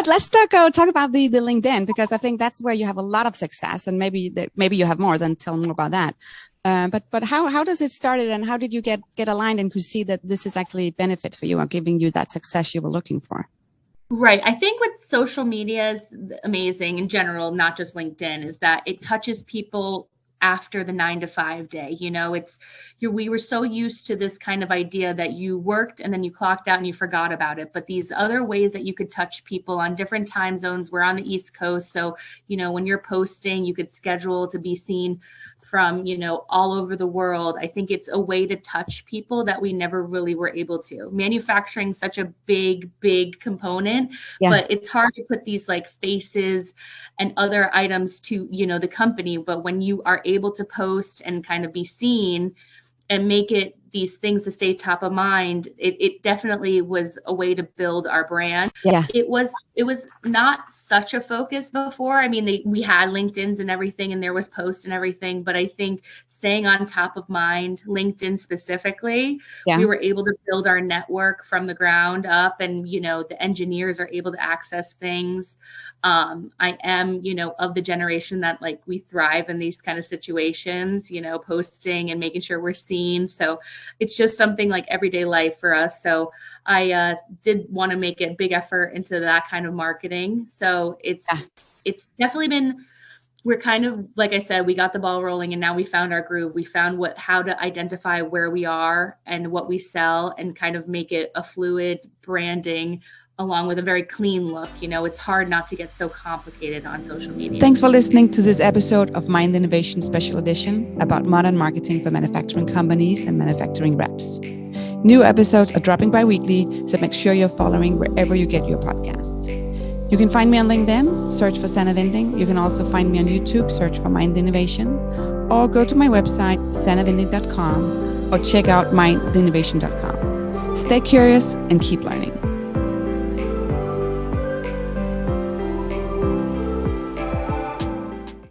But let's talk about the LinkedIn, because I think that's where you have a lot of success, and maybe you have more. Then tell more about that. But how does it started, and how did you get aligned and could see that this is actually a benefit for you or giving you that success you were looking for? Right. I think what social media is amazing in general, not just LinkedIn, is that it touches people after the 9-to-5 day. We were so used to this kind of idea that you worked and then you clocked out and you forgot about it. But these other ways that you could touch people on different time zones, we're on the East Coast. So, when you're posting, you could schedule to be seen from, all over the world. I think it's a way to touch people that we never really were able to. Manufacturing such a big component, but it's hard to put these like faces and other items to, the company. But when you are able to post and kind of be seen and make it these things to stay top of mind, it definitely was a way to build our brand. Yeah. It was not such a focus before. I mean, we had LinkedIn's and everything, and there was posts and everything, but I think staying on top of mind, LinkedIn specifically, we were able to build our network from the ground up, and, the engineers are able to access things. I am, of the generation that like we thrive in these kind of situations, posting and making sure we're seen. So it's just something like everyday life for us. So I did want to make a big effort into that kind of marketing. So it's definitely been, we're kind of, like I said, we got the ball rolling, and now we found our groove. We found how to identify where we are and what we sell, and kind of make it a fluid branding along with a very clean look. It's hard not to get so complicated on social media. Thanks for listening to this episode of Mind Innovation Special Edition about modern marketing for manufacturing companies and manufacturing reps. New episodes are dropping bi-weekly, so make sure you're following wherever you get your podcasts. You can find me on LinkedIn, search for Sannah Vinding. You can also find me on YouTube, search for Mind Innovation, or go to my website, sannahvinding.com, or check out mindinnovation.com. Stay curious and keep learning.